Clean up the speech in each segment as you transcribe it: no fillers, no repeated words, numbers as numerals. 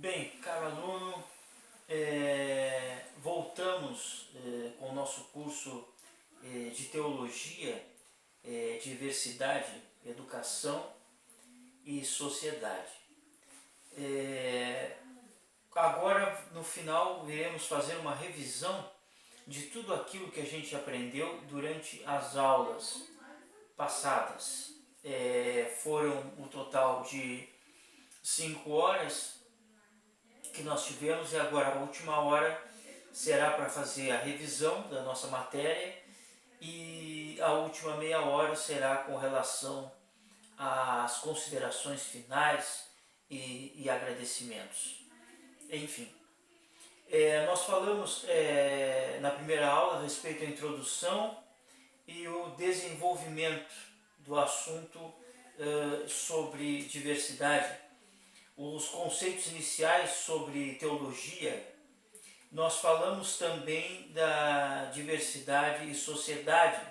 Bem, caro aluno, voltamos com o nosso curso de Teologia, Diversidade, Educação e Sociedade. Agora, no final, iremos fazer uma revisão de tudo aquilo que a gente aprendeu durante as aulas passadas. Foram um total de 5 horas que nós tivemos, e agora a última hora será para fazer a revisão da nossa matéria, e a última meia hora será com relação às considerações finais e agradecimentos. Enfim, nós falamos na primeira aula a respeito da introdução e o desenvolvimento do assunto sobre diversidade, os conceitos iniciais sobre teologia. Nós falamos também da diversidade e sociedade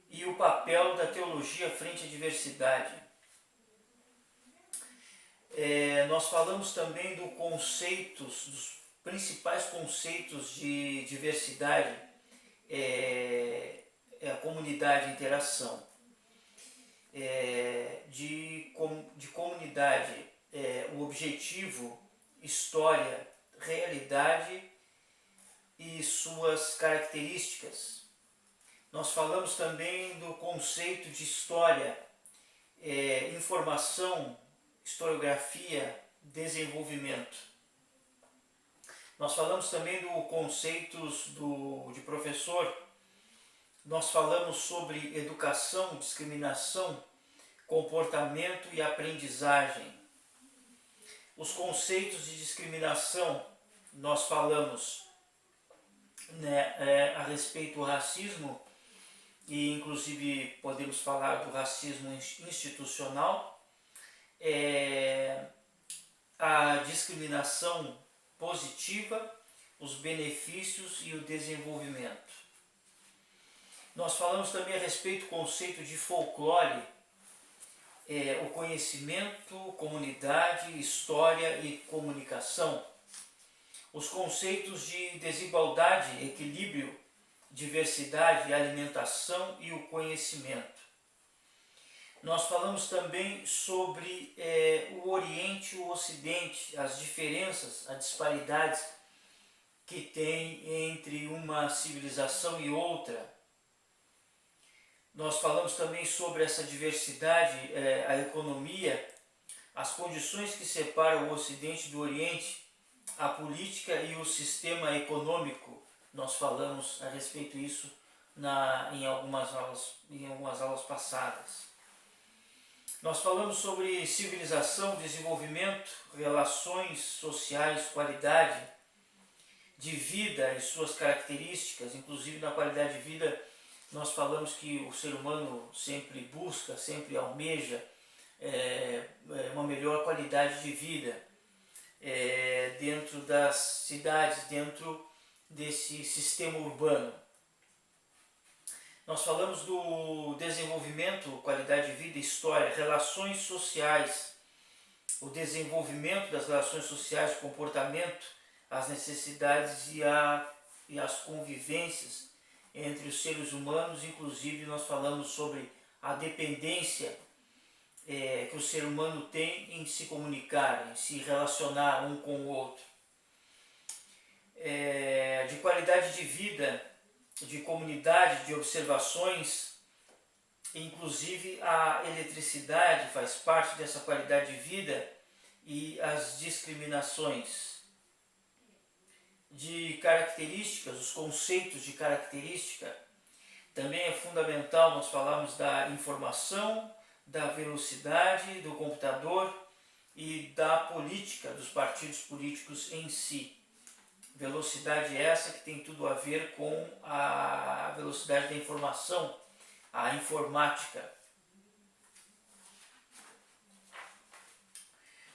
e o papel da teologia frente à diversidade. Nós falamos também dos principais conceitos de diversidade, a comunidade e interação. De comunidade, o objetivo, história, realidade e suas características. Nós falamos também do conceito de história, informação, historiografia, desenvolvimento. Nós falamos também do conceitos de professor. Nós falamos sobre educação, discriminação, comportamento e aprendizagem. Os conceitos de discriminação, nós falamos a respeito do racismo, e inclusive podemos falar do racismo institucional, a discriminação positiva, os benefícios e o desenvolvimento. Nós falamos também a respeito do conceito de folclore, o conhecimento, comunidade, história e comunicação. Os conceitos de desigualdade, equilíbrio, diversidade, alimentação e o conhecimento. Nós falamos também sobre o Oriente e o Ocidente, as diferenças, as disparidades que tem entre uma civilização e outra. Nós falamos também sobre essa diversidade, a economia, as condições que separam o Ocidente do Oriente, a política e o sistema econômico. Nós falamos a respeito disso em algumas aulas passadas. Nós falamos sobre civilização, desenvolvimento, relações sociais, qualidade de vida e suas características. Inclusive, na qualidade de vida, nós falamos que o ser humano sempre busca, sempre almeja uma melhor qualidade de vida dentro das cidades, dentro desse sistema urbano. Nós falamos do desenvolvimento, qualidade de vida, história, relações sociais, o desenvolvimento das relações sociais, o comportamento, as necessidades e as convivências entre os seres humanos. Inclusive, nós falamos sobre a dependência que o ser humano tem em se comunicar, em se relacionar um com o outro. De qualidade de vida, de comunidade, de observações, inclusive a eletricidade faz parte dessa qualidade de vida, e as discriminações. De características, os conceitos de característica, também é fundamental. Nós falamos da informação, da velocidade do computador e da política, dos partidos políticos em si. Velocidade essa que tem tudo a ver com a velocidade da informação, a informática.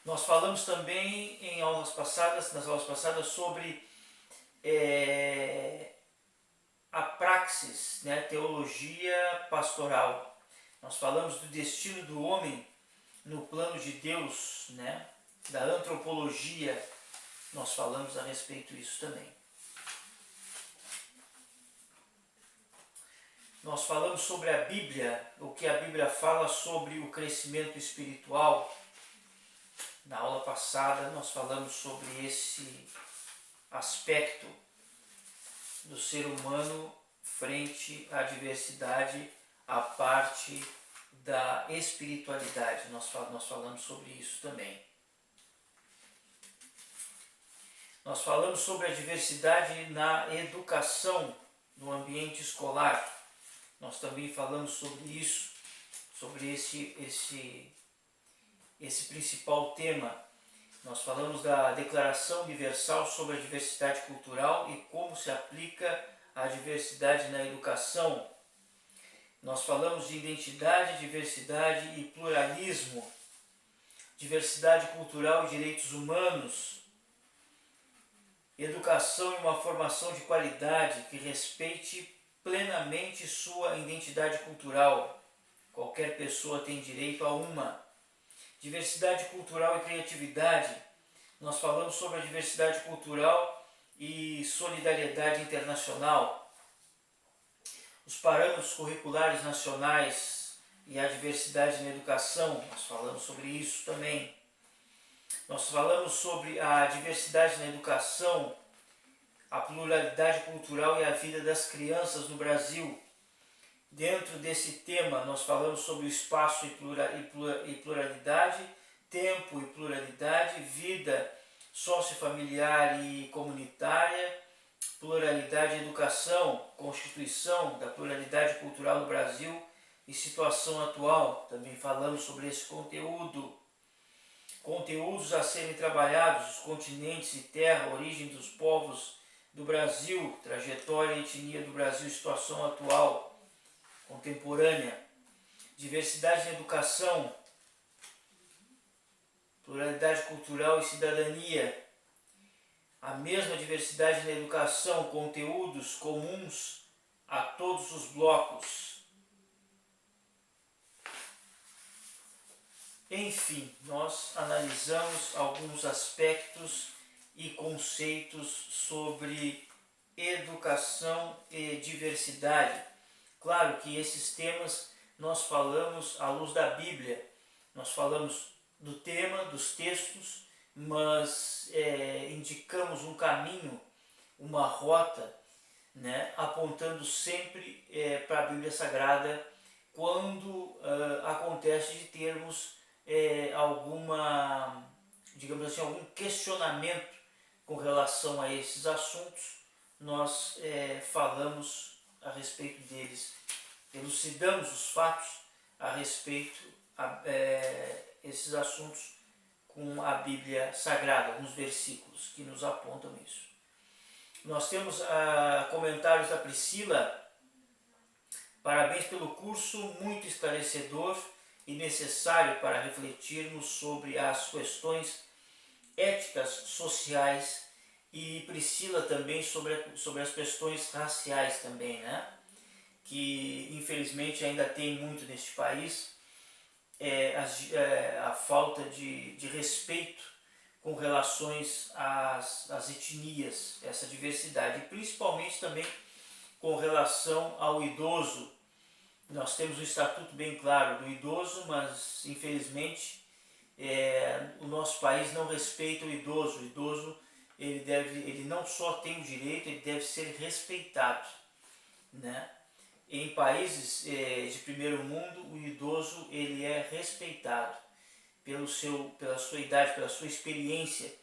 Nós falamos também nas aulas passadas sobre a praxis, teologia pastoral. Nós falamos do destino do homem no plano de Deus, da antropologia, nós falamos a respeito disso também. Nós falamos sobre a Bíblia, o que a Bíblia fala sobre o crescimento espiritual. Na aula passada nós falamos sobre esse aspecto do ser humano frente à diversidade, à parte da espiritualidade. Nós falamos sobre isso também. Nós falamos sobre a diversidade na educação, no ambiente escolar. Nós também falamos sobre isso, sobre esse principal tema. Nós falamos da Declaração Universal sobre a Diversidade Cultural e como se aplica a diversidade na educação. Nós falamos de identidade, diversidade e pluralismo, diversidade cultural e direitos humanos, educação e uma formação de qualidade que respeite plenamente sua identidade cultural. Qualquer pessoa tem direito a uma. Diversidade cultural e criatividade. Nós falamos sobre a diversidade cultural e solidariedade internacional. Os parâmetros curriculares nacionais e a diversidade na educação. Nós falamos sobre isso também. Nós falamos sobre a diversidade na educação, a pluralidade cultural e a vida das crianças no Brasil. Dentro desse tema, nós falamos sobre o espaço e pluralidade, tempo e pluralidade, vida sociofamiliar e comunitária, pluralidade e educação, constituição da pluralidade cultural no Brasil e situação atual. Também falamos sobre esse conteúdo. Conteúdos a serem trabalhados, os continentes e terra, origem dos povos do Brasil, trajetória e etnia do Brasil, situação atual, contemporânea, diversidade na educação, pluralidade cultural e cidadania, a mesma diversidade na educação, conteúdos comuns a todos os blocos. Enfim, nós analisamos alguns aspectos e conceitos sobre educação e diversidade. Claro que esses temas nós falamos à luz da Bíblia, nós falamos do tema, dos textos, mas indicamos um caminho, uma rota, né, apontando sempre para a Bíblia Sagrada quando acontece de termos alguma, digamos assim, algum questionamento com relação a esses assuntos. Nós falamos a respeito deles, elucidamos os fatos a respeito esses assuntos com a Bíblia Sagrada, alguns versículos que nos apontam isso. Nós temos comentários da Priscila. Parabéns pelo curso, muito esclarecedor e necessário para refletirmos sobre as questões éticas, sociais, e Priscila também sobre as questões raciais também, né? Que infelizmente ainda tem muito neste país, a falta de respeito com relações às etnias, essa diversidade, e principalmente também com relação ao idoso. Nós temos um estatuto bem claro do idoso, mas infelizmente o nosso país não respeita o idoso. O idoso ele não só tem o direito, ele deve ser respeitado, né? Em países de primeiro mundo, o idoso ele é respeitado pela sua idade, pela sua experiência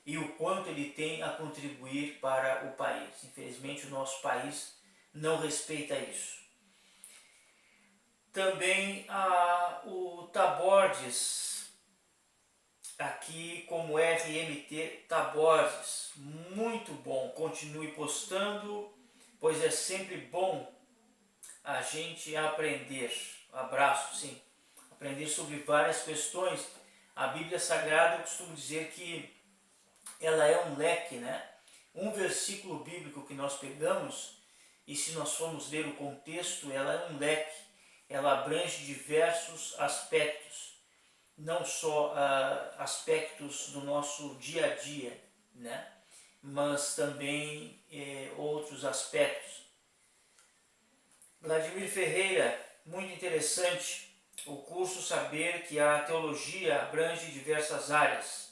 e o quanto ele tem a contribuir para o país. Infelizmente o nosso país não respeita isso. Também o Tabordes, aqui como RMT Tabordes, muito bom, continue postando, pois é sempre bom a gente aprender. Abraço, sim. Aprender sobre várias questões. A Bíblia Sagrada, eu costumo dizer que ela é um leque, né? Um versículo bíblico que nós pegamos, e se nós formos ler o contexto, ela é um leque. Ela abrange diversos aspectos, não só aspectos do nosso dia a dia, né? Mas também outros aspectos. Vladimir Ferreira, muito interessante, o curso Saber que a teologia abrange diversas áreas.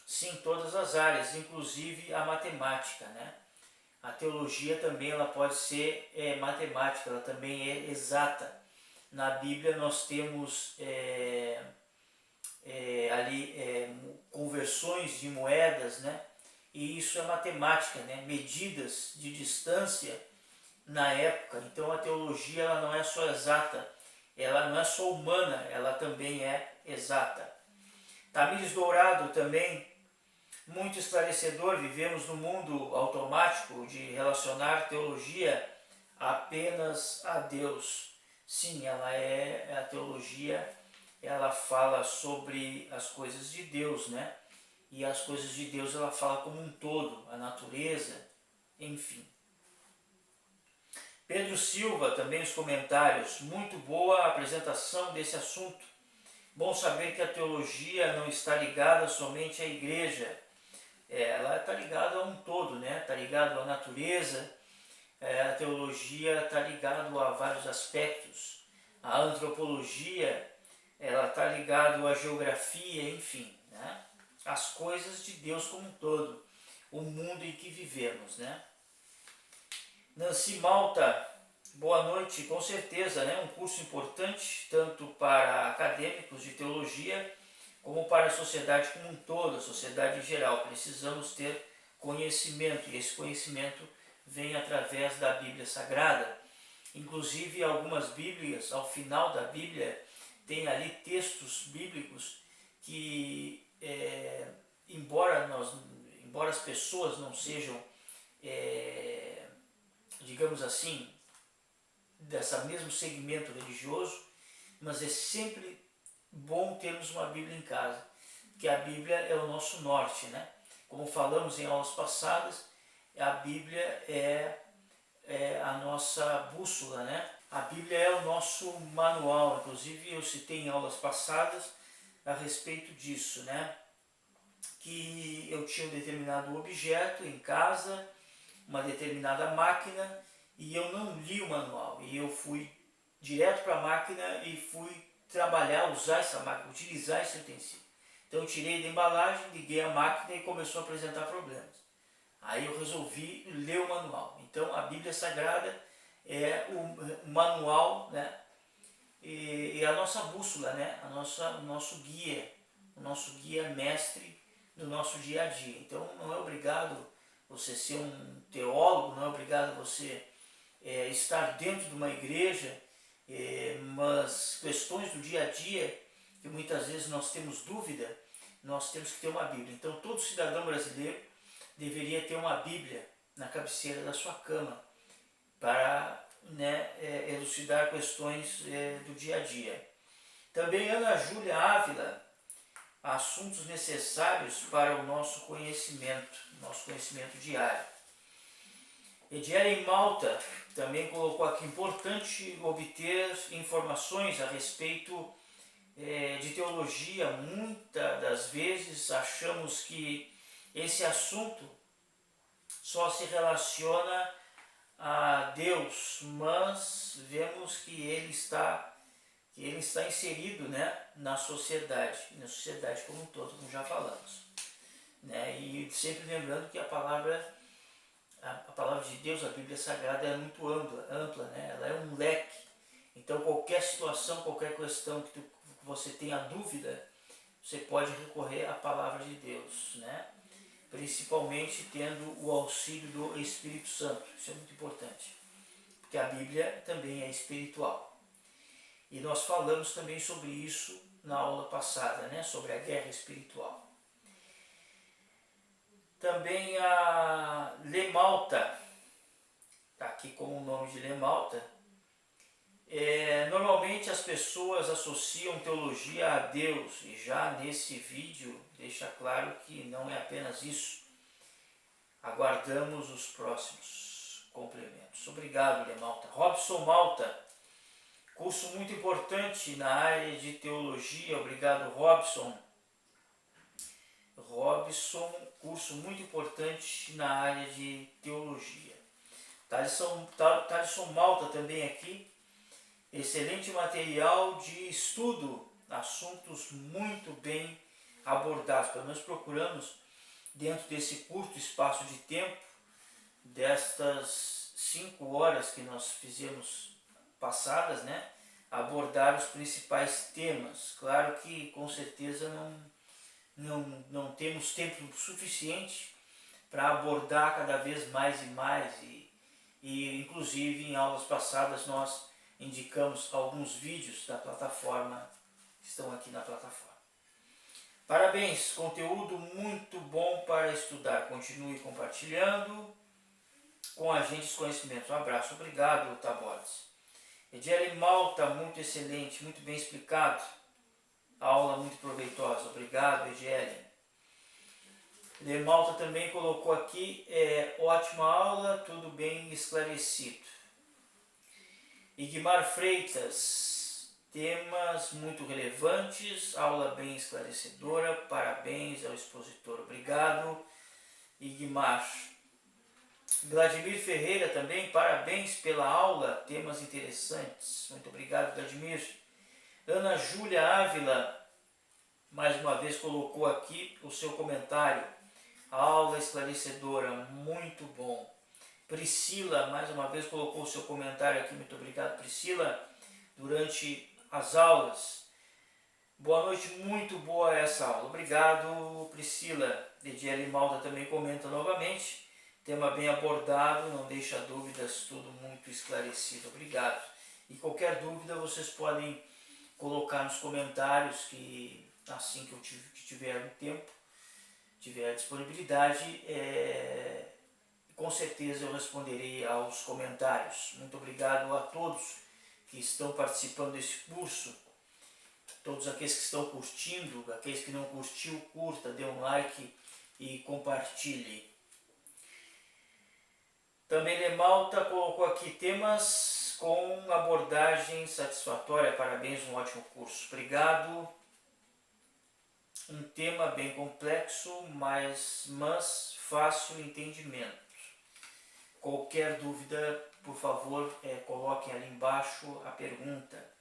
Sim, todas as áreas, inclusive a matemática, né? A teologia também ela pode ser matemática, ela também é exata. Na Bíblia nós temos conversões de moedas, né? E isso é matemática, né? Medidas de distância na época. Então a teologia ela não é só exata, ela não é só humana, ela também é exata. Tamires Dourado também, muito esclarecedor. Vivemos no mundo automático de relacionar teologia apenas a Deus. Sim, a teologia, ela fala sobre as coisas de Deus, né? E as coisas de Deus ela fala como um todo, a natureza, enfim. Pedro Silva, também os comentários, muito boa a apresentação desse assunto. Bom saber que a teologia não está ligada somente à igreja, ela está ligada a um todo, né? Está ligada à natureza, a teologia está ligada a vários aspectos. A antropologia, ela está ligada à geografia, enfim, né? As coisas de Deus como um todo, o mundo em que vivemos, né? Nancy Malta, boa noite, com certeza, né? Um curso importante tanto para acadêmicos de teologia como para a sociedade como um todo, a sociedade em geral. Precisamos ter conhecimento e esse conhecimento vem através da Bíblia Sagrada. Inclusive algumas Bíblias, ao final da Bíblia, tem ali textos bíblicos que, embora as pessoas não sejam, digamos assim, dessa mesmo segmento religioso, mas é sempre bom termos uma Bíblia em casa, porque a Bíblia é o nosso norte, né? Como falamos em aulas passadas, a Bíblia é a nossa bússola, né? A Bíblia é o nosso manual. Inclusive eu citei em aulas passadas a respeito disso, né? Que eu tinha um determinado objeto em casa, uma determinada máquina, e eu não li o manual, e eu fui direto para a máquina e fui trabalhar, usar essa máquina, utilizar esse utensílio. Então eu tirei da embalagem, liguei a máquina e começou a apresentar problemas. Aí eu resolvi ler o manual. Então a Bíblia Sagrada é o manual, né? E a nossa bússola, né? O nosso guia mestre do nosso dia a dia. Então não é obrigado você ser um teólogo, não é obrigado você estar dentro de uma igreja, mas questões do dia a dia, que muitas vezes nós temos dúvida, nós temos que ter uma Bíblia. Então todo cidadão brasileiro deveria ter uma Bíblia na cabeceira da sua cama para elucidar questões do dia a dia. Também Ana Júlia Ávila, assuntos necessários para o nosso conhecimento diário. Edielen Malta também colocou aqui, importante obter informações a respeito de teologia. Muitas das vezes achamos que esse assunto só se relaciona a Deus, mas vemos que ele está inserido, né, na sociedade como um todo, como já falamos, né? E sempre lembrando que a palavra de Deus, a Bíblia Sagrada, é muito ampla, né? Ela é um leque. Então qualquer situação, qualquer questão que você tenha dúvida, você pode recorrer à palavra de Deus, né? Principalmente tendo o auxílio do Espírito Santo. Isso é muito importante, porque a Bíblia também é espiritual. E nós falamos também sobre isso na aula passada, né? Sobre a guerra espiritual. Também a Lemalta, está aqui com o nome de Lemalta. Normalmente as pessoas associam teologia a Deus, e já nesse vídeo deixa claro que não é apenas isso. Aguardamos os próximos complementos. Obrigado, Lemalta. Robson Malta, Curso muito importante na área de teologia, obrigado Robson. Robson, curso muito importante na área de teologia. Thaleson Malta também aqui, excelente material de estudo, assuntos muito bem abordados. Pelo menos procuramos, dentro desse curto espaço de tempo, destas 5 horas que nós fizemos passadas, né, abordar os principais temas. Claro que com certeza não temos tempo suficiente para abordar cada vez mais e mais, e inclusive em aulas passadas nós indicamos alguns vídeos da plataforma que estão aqui na plataforma. Parabéns, conteúdo muito bom para estudar. Continue compartilhando com a gente os conhecimentos. Um abraço, obrigado, Tabotes. Ediele Malta, muito excelente, muito bem explicado. Aula muito proveitosa, obrigado, Ediele. Le Malta também colocou aqui, ótima aula, tudo bem esclarecido. Igmar Freitas, temas muito relevantes, aula bem esclarecedora, parabéns ao expositor, obrigado, Igmar. Vladimir Ferreira também, parabéns pela aula, temas interessantes, muito obrigado, Vladimir. Ana Júlia Ávila, mais uma vez colocou aqui o seu comentário, aula esclarecedora, muito bom. Priscila, mais uma vez colocou o seu comentário aqui, muito obrigado, Priscila, durante as aulas. Boa noite, muito boa essa aula, obrigado, Priscila. Ediele Malta também comenta novamente, tema bem abordado, não deixa dúvidas, tudo muito esclarecido, obrigado. E qualquer dúvida vocês podem colocar nos comentários, que assim que eu tiver um tempo, tiver disponibilidade, com certeza eu responderei aos comentários. Muito obrigado a todos que estão participando desse curso, todos aqueles que estão curtindo, aqueles que não curtiu, curta, dê um like e compartilhe. Também Le Malta colocou aqui temas com abordagem satisfatória, parabéns, um ótimo curso, obrigado. Um tema bem complexo, mas fácil entendimento. Qualquer dúvida, por favor, coloquem ali embaixo a pergunta.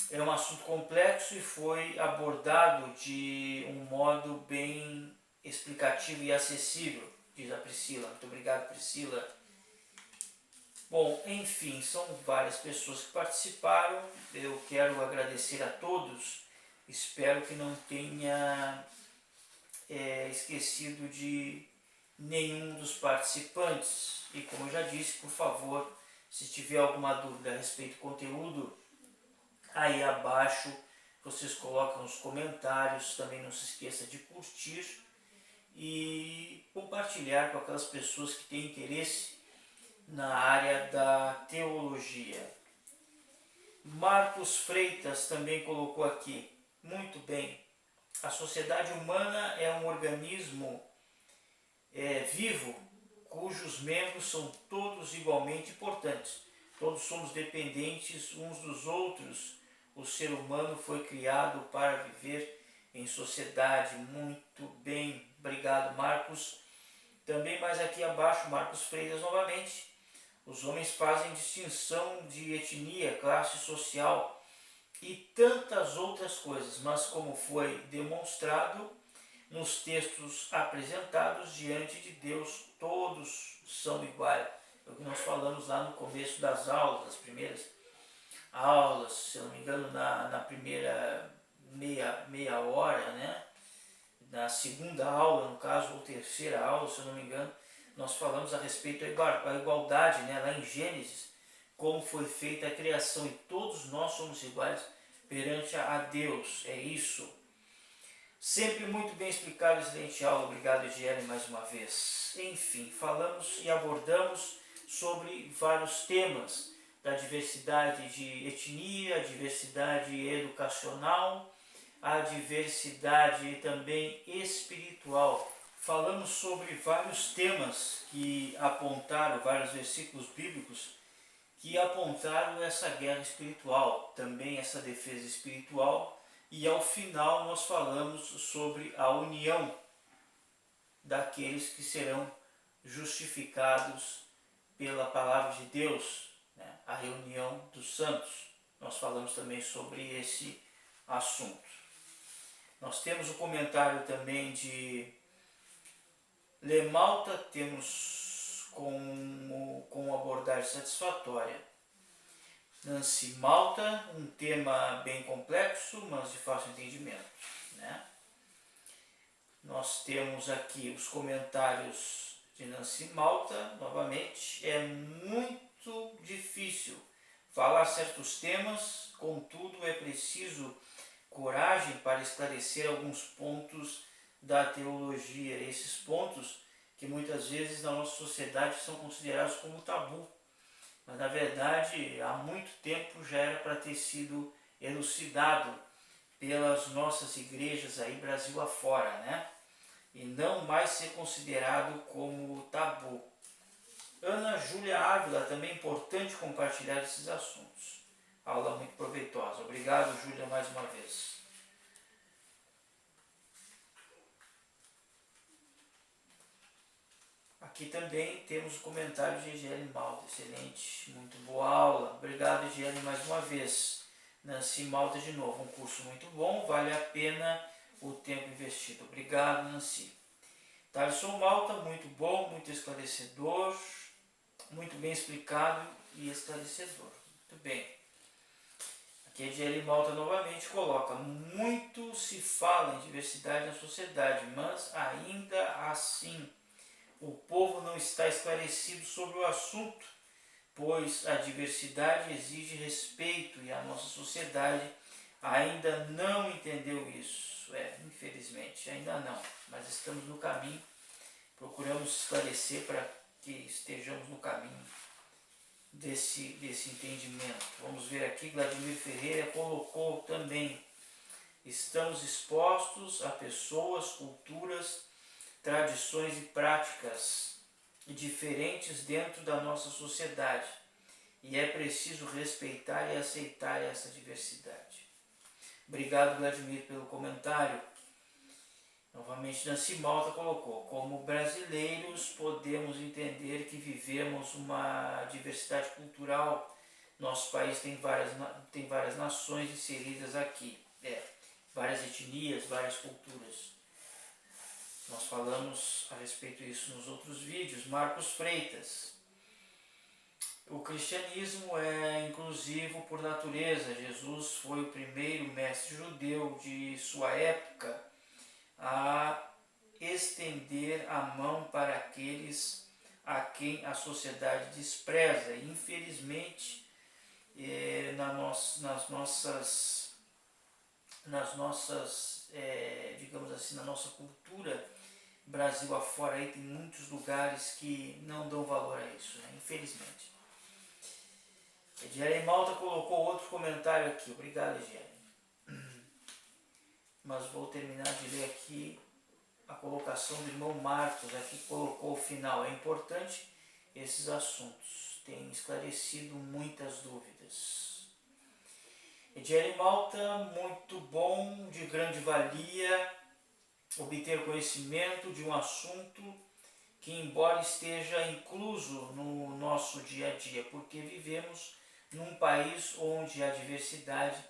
É um assunto complexo e foi abordado de um modo bem explicativo e acessível, diz a Priscila. Muito obrigado, Priscila. Bom, enfim, são várias pessoas que participaram. Eu quero agradecer a todos. Espero que não tenha esquecido de nenhum dos participantes. E como eu já disse, por favor, se tiver alguma dúvida a respeito do conteúdo, aí abaixo vocês colocam os comentários. Também não se esqueça de curtir e compartilhar com aquelas pessoas que têm interesse na área da teologia. Marcos Freitas também colocou aqui, muito bem, a sociedade humana é um organismo vivo, cujos membros são todos igualmente importantes. Todos somos dependentes uns dos outros. O ser humano foi criado para viver em sociedade. Muito bem, obrigado, Marcos. Também mais aqui abaixo, Marcos Freitas novamente. Os homens fazem distinção de etnia, classe social e tantas outras coisas, mas como foi demonstrado nos textos apresentados diante de Deus, todos são iguais. É o que nós falamos lá no começo das aulas, das primeiras aulas, se eu não me engano, na primeira meia hora, né? Na segunda aula, no caso, ou terceira aula, se eu não me engano, nós falamos a respeito da igualdade, né? Lá em Gênesis, como foi feita a criação, e todos nós somos iguais perante a Deus, é isso. Sempre muito bem explicado, excelente aula, obrigado, Ediele, mais uma vez. Enfim, falamos e abordamos sobre vários temas da diversidade de etnia, a diversidade educacional, a diversidade também espiritual. Falamos sobre vários temas que apontaram, vários versículos bíblicos que apontaram essa guerra espiritual, também essa defesa espiritual, e ao final nós falamos sobre a união daqueles que serão justificados pela palavra de Deus, né? A reunião dos santos. Nós falamos também sobre esse assunto. Nós temos o comentário também de Lemalta, temos com abordagem satisfatória. Nancy Malta, um tema bem complexo, mas de fácil entendimento, né? Nós temos aqui os comentários de Nancy Malta, novamente. É muito difícil falar certos temas, contudo é preciso coragem para esclarecer alguns pontos da teologia, esses pontos que muitas vezes na nossa sociedade são considerados como tabu, mas na verdade há muito tempo já era para ter sido elucidado pelas nossas igrejas aí Brasil afora, né? E não mais ser considerado como tabu. Ana Júlia Ávila, também é importante compartilhar esses assuntos. Aula muito proveitosa. Obrigado, Júlia, mais uma vez. Aqui também temos o comentário de Egiele Malta. Excelente, muito boa aula. Obrigado, Egiele, mais uma vez. Nancy Malta de novo, um curso muito bom, vale a pena o tempo investido. Obrigado, Nancy. Thaleson Malta, muito bom, muito esclarecedor, muito bem explicado e esclarecedor. Muito bem. Aqui a Egiele Malta novamente coloca: muito se fala em diversidade na sociedade, mas ainda assim o povo não está esclarecido sobre o assunto, pois a diversidade exige respeito e a nossa sociedade ainda não entendeu isso. Infelizmente, ainda não, mas estamos no caminho, procuramos esclarecer para que estejamos no caminho desse entendimento. Vamos ver aqui, Vladimir Ferreira colocou também: estamos expostos a pessoas, culturas, tradições e práticas diferentes dentro da nossa sociedade e é preciso respeitar e aceitar essa diversidade. Obrigado, Vladimir, pelo comentário. Novamente, Nancy Malta colocou: como brasileiros podemos entender que vivemos uma diversidade cultural. Nosso país tem várias nações inseridas aqui, várias etnias, várias culturas. Nós falamos a respeito disso nos outros vídeos. Marcos Freitas: o cristianismo é inclusivo por natureza. Jesus foi o primeiro mestre judeu de sua época a estender a mão para aqueles a quem a sociedade despreza. Infelizmente, nas nossas digamos assim, na nossa cultura, Brasil afora, aí tem muitos lugares que não dão valor a isso, né? Infelizmente. Egiele Malta colocou outro comentário aqui. Obrigado, Egiele. Mas vou terminar de ler aqui a colocação do irmão Marcos, aqui colocou o final. É importante esses assuntos, tem esclarecido muitas dúvidas. Egiele Malta, muito bom, de grande valia obter conhecimento de um assunto que, embora esteja incluso no nosso dia a dia, porque vivemos num país onde há diversidade,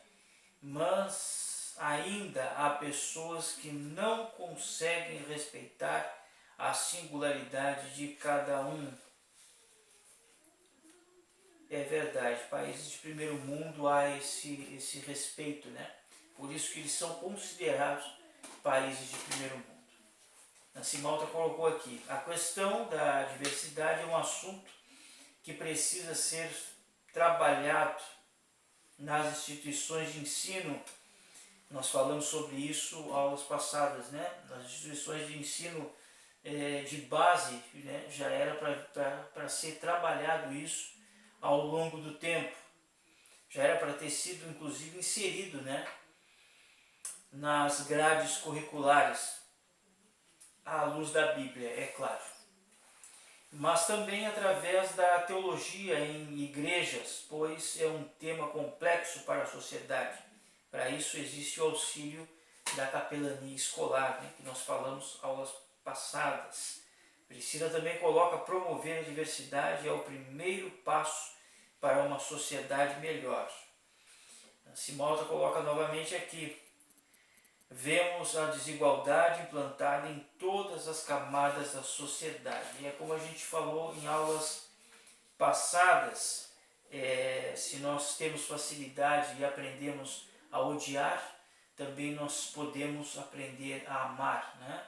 mas ainda há pessoas que não conseguem respeitar a singularidade de cada um. É verdade, países de primeiro mundo há esse respeito, né? Por isso que eles são considerados países de primeiro mundo. Nancy Malta colocou aqui: a questão da diversidade é um assunto que precisa ser trabalhado nas instituições de ensino. Nós falamos sobre isso aulas passadas, né? Nas instituições de ensino de base, né? Já era para ser trabalhado isso ao longo do tempo. Já era para ter sido inclusive inserido, né, nas grades curriculares, à luz da Bíblia, é claro. mas também através da teologia em igrejas, pois é um tema complexo para a sociedade. Para isso existe o auxílio da capelania escolar, né, que nós falamos aulas passadas. Priscila também coloca: promover a diversidade é o primeiro passo para uma sociedade melhor. Simalta coloca novamente aqui: vemos a desigualdade implantada em todas as camadas da sociedade. E é como a gente falou em aulas passadas, se nós temos facilidade e aprendemos a odiar, também nós podemos aprender a amar, né?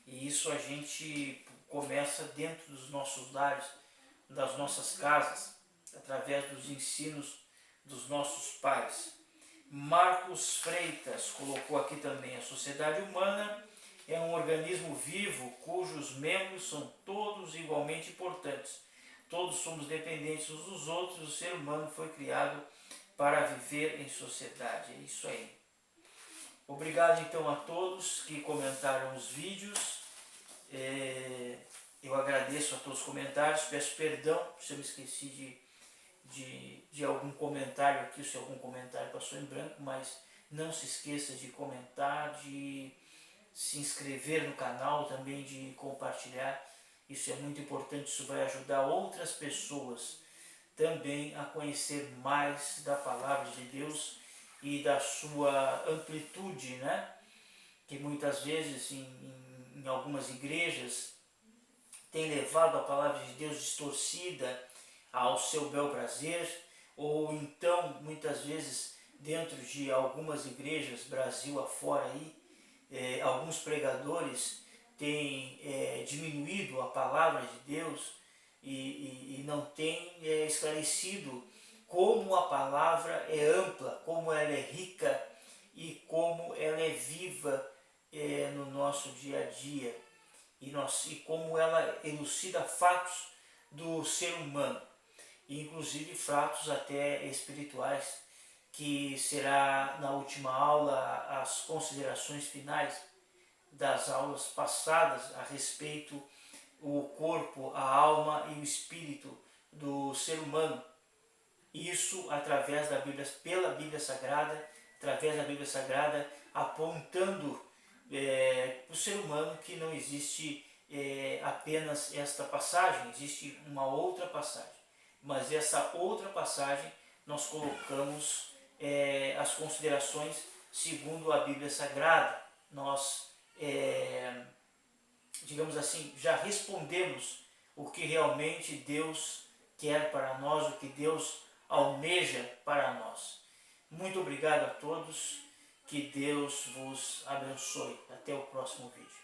E isso a gente começa dentro dos nossos lares, das nossas casas, através dos ensinos dos nossos pais. Marcos Freitas colocou aqui também: a sociedade humana é um organismo vivo cujos membros são todos igualmente importantes. Todos somos dependentes uns dos outros. O ser humano foi criado para viver em sociedade. É isso aí. Obrigado então a todos que comentaram os vídeos. Eu agradeço a todos os comentários. Peço perdão se eu me esqueci de algum comentário aqui, se algum comentário passou em branco, mas não se esqueça de comentar, de se inscrever no canal, também de compartilhar. Isso é muito importante, isso vai ajudar outras pessoas também a conhecer mais da palavra de Deus e da sua amplitude, né? Que muitas vezes em algumas igrejas tem levado a palavra de Deus distorcida ao seu bel prazer, ou então muitas vezes dentro de algumas igrejas, Brasil afora aí, alguns pregadores têm diminuído a palavra de Deus e não têm esclarecido como a palavra é ampla, como ela é rica e como ela é viva no nosso dia a dia e como ela elucida fatos do ser humano, inclusive fatos até espirituais, que será na última aula as considerações finais das aulas passadas a respeito o corpo, a alma e o espírito do ser humano. Isso através da Bíblia, pela Bíblia Sagrada, através da Bíblia Sagrada, apontando o ser humano que não existe apenas esta passagem, existe uma outra passagem. Mas essa outra passagem nós colocamos as considerações segundo a Bíblia Sagrada. Nós, digamos assim, já respondemos o que realmente Deus quer para nós, o que Deus almeja para nós. Muito obrigado a todos, que Deus vos abençoe. Até o próximo vídeo.